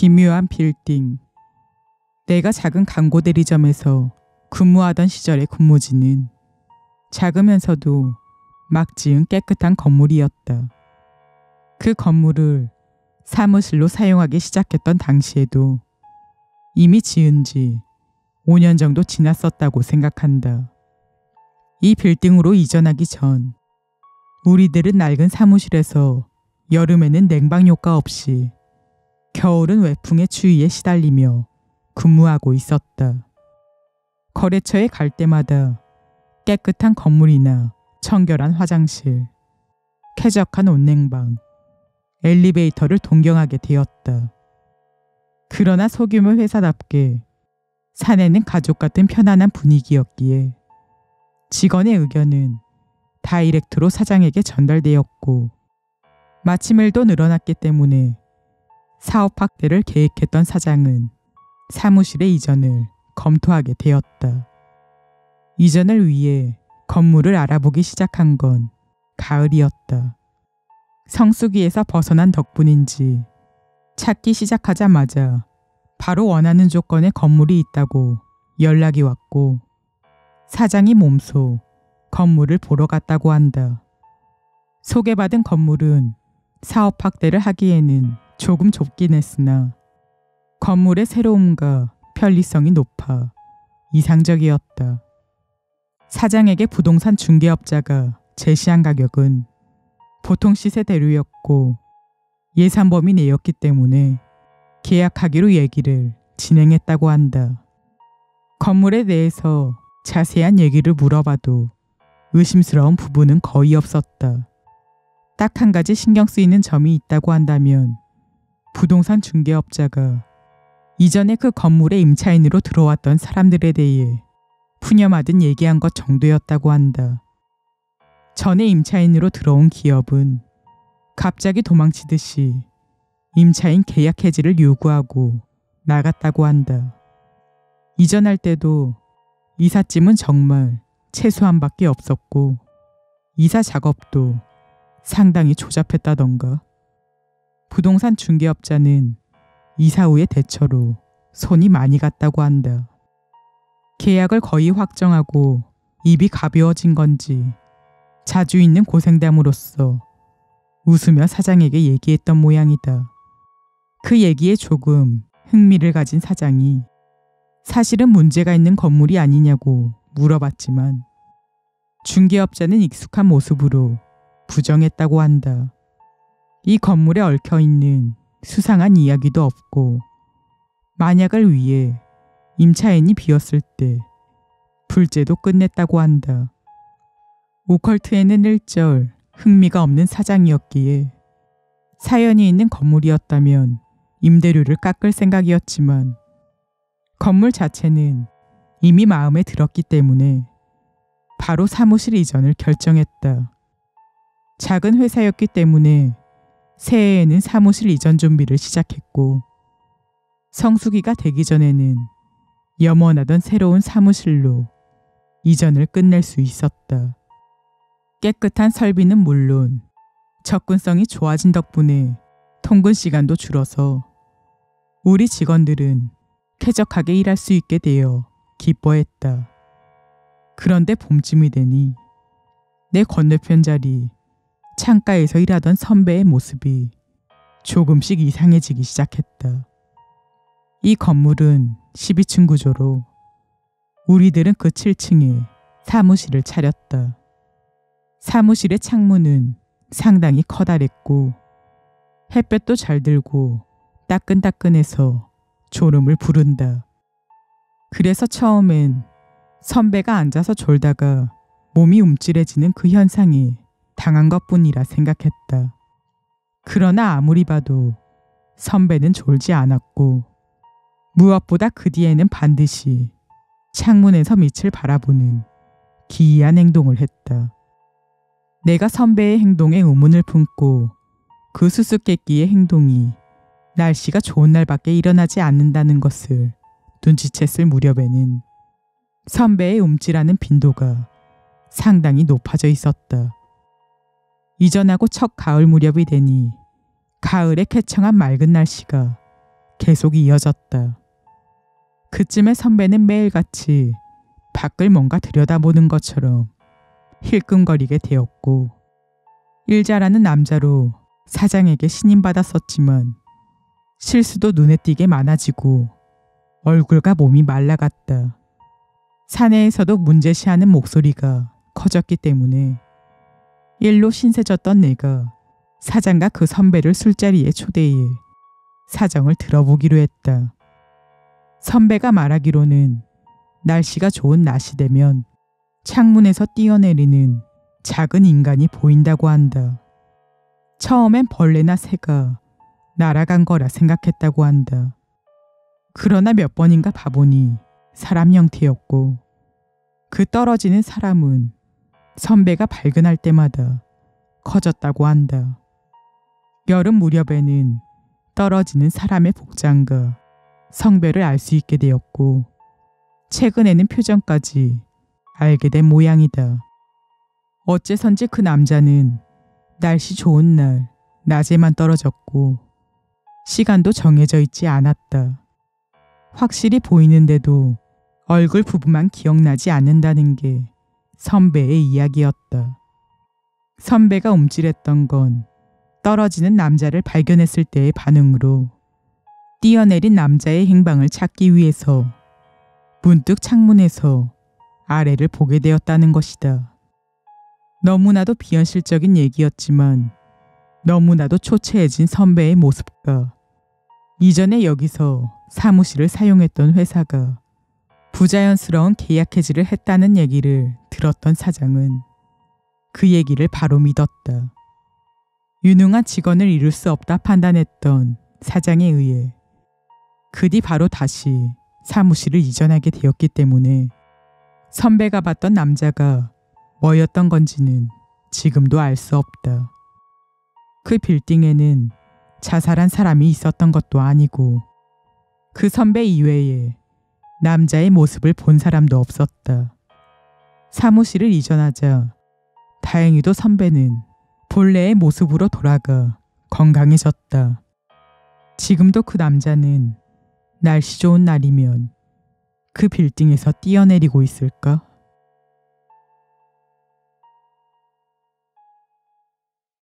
기묘한 빌딩. 내가 작은 광고 대리점에서 근무하던 시절의 근무지는 작으면서도 막 지은 깨끗한 건물이었다. 그 건물을 사무실로 사용하기 시작했던 당시에도 이미 지은 지 5년 정도 지났었다고 생각한다. 이 빌딩으로 이전하기 전 우리들은 낡은 사무실에서 여름에는 냉방효과 없이 겨울은 외풍의 추위에 시달리며 근무하고 있었다. 거래처에 갈 때마다 깨끗한 건물이나 청결한 화장실, 쾌적한 온냉방, 엘리베이터를 동경하게 되었다. 그러나 소규모 회사답게 사내는 가족 같은 편안한 분위기였기에 직원의 의견은 다이렉트로 사장에게 전달되었고, 마침 일도 늘어났기 때문에 사업 확대를 계획했던 사장은 사무실의 이전을 검토하게 되었다. 이전을 위해 건물을 알아보기 시작한 건 가을이었다. 성수기에서 벗어난 덕분인지 찾기 시작하자마자 바로 원하는 조건의 건물이 있다고 연락이 왔고, 사장이 몸소 건물을 보러 갔다고 한다. 소개받은 건물은 사업 확대를 하기에는 조금 좁긴 했으나 건물의 새로움과 편리성이 높아 이상적이었다. 사장에게 부동산 중개업자가 제시한 가격은 보통 시세대로였고 예산 범위 내였기 때문에 계약하기로 얘기를 진행했다고 한다. 건물에 대해서 자세한 얘기를 물어봐도 의심스러운 부분은 거의 없었다. 딱 한 가지 신경 쓰이는 점이 있다고 한다면 부동산 중개업자가 이전에 그 건물에 임차인으로 들어왔던 사람들에 대해 푸념하듯 얘기한 것 정도였다고 한다. 전에 임차인으로 들어온 기업은 갑자기 도망치듯이 임차인 계약 해지를 요구하고 나갔다고 한다. 이전할 때도 이삿짐은 정말 최소한밖에 없었고 이사 작업도 상당히 조잡했다던가. 부동산 중개업자는 이사 후의 대처로 손이 많이 갔다고 한다. 계약을 거의 확정하고 입이 가벼워진 건지 자주 있는 고생담으로써 웃으며 사장에게 얘기했던 모양이다. 그 얘기에 조금 흥미를 가진 사장이 사실은 문제가 있는 건물이 아니냐고 물어봤지만 중개업자는 익숙한 모습으로 부정했다고 한다. 이 건물에 얽혀있는 수상한 이야기도 없고 만약을 위해 임차인이 비었을 때 불제도 끝냈다고 한다. 오컬트에는 일절 흥미가 없는 사장이었기에 사연이 있는 건물이었다면 임대료를 깎을 생각이었지만 건물 자체는 이미 마음에 들었기 때문에 바로 사무실 이전을 결정했다. 작은 회사였기 때문에 새해에는 사무실 이전 준비를 시작했고 성수기가 되기 전에는 염원하던 새로운 사무실로 이전을 끝낼 수 있었다. 깨끗한 설비는 물론 접근성이 좋아진 덕분에 통근 시간도 줄어서 우리 직원들은 쾌적하게 일할 수 있게 되어 기뻐했다. 그런데 봄쯤이 되니 내 건너편 자리 창가에서 일하던 선배의 모습이 조금씩 이상해지기 시작했다. 이 건물은 12층 구조로 우리들은 그 7층에 사무실을 차렸다. 사무실의 창문은 상당히 커다랬고 햇볕도 잘 들고 따끈따끈해서 졸음을 부른다. 그래서 처음엔 선배가 앉아서 졸다가 몸이 움찔해지는 그 현상에 당한 것뿐이라 생각했다. 그러나 아무리 봐도 선배는 졸지 않았고 무엇보다 그 뒤에는 반드시 창문에서 밑을 바라보는 기이한 행동을 했다. 내가 선배의 행동에 의문을 품고 그 수수께끼의 행동이 날씨가 좋은 날밖에 일어나지 않는다는 것을 눈치챘을 무렵에는 선배의 움찔하는 빈도가 상당히 높아져 있었다. 이전하고 첫 가을 무렵이 되니 가을의 쾌청한 맑은 날씨가 계속 이어졌다. 그쯤에 선배는 매일같이 밖을 뭔가 들여다보는 것처럼 힐끔거리게 되었고, 일 잘하는 남자로 사장에게 신임받았었지만 실수도 눈에 띄게 많아지고 얼굴과 몸이 말라갔다. 사내에서도 문제시하는 목소리가 커졌기 때문에 일로 신세졌던 내가 사장과 그 선배를 술자리에 초대해 사정을 들어보기로 했다. 선배가 말하기로는 날씨가 좋은 낮이 되면 창문에서 뛰어내리는 작은 인간이 보인다고 한다. 처음엔 벌레나 새가 날아간 거라 생각했다고 한다. 그러나 몇 번인가 봐보니 사람 형태였고, 그 떨어지는 사람은 선배가 발견할 때마다 커졌다고 한다. 여름 무렵에는 떨어지는 사람의 복장과 성별을 알 수 있게 되었고, 최근에는 표정까지 알게 된 모양이다. 어째선지 그 남자는 날씨 좋은 날 낮에만 떨어졌고 시간도 정해져 있지 않았다. 확실히 보이는데도 얼굴 부분만 기억나지 않는다는 게 선배의 이야기였다. 선배가 움찔했던 건 떨어지는 남자를 발견했을 때의 반응으로 뛰어내린 남자의 행방을 찾기 위해서 문득 창문에서 아래를 보게 되었다는 것이다. 너무나도 비현실적인 얘기였지만 너무나도 초췌해진 선배의 모습과 이전에 여기서 사무실을 사용했던 회사가 부자연스러운 계약 해지를 했다는 얘기를 들었던 사장은 그 얘기를 바로 믿었다. 유능한 직원을 잃을 수 없다 판단했던 사장에 의해 그 뒤 바로 다시 사무실을 이전하게 되었기 때문에 선배가 봤던 남자가 뭐였던 건지는 지금도 알 수 없다. 그 빌딩에는 자살한 사람이 있었던 것도 아니고 그 선배 이외에 남자의 모습을 본 사람도 없었다. 사무실을 이전하자 다행히도 선배는 본래의 모습으로 돌아가 건강해졌다. 지금도 그 남자는 날씨 좋은 날이면 그 빌딩에서 뛰어내리고 있을까?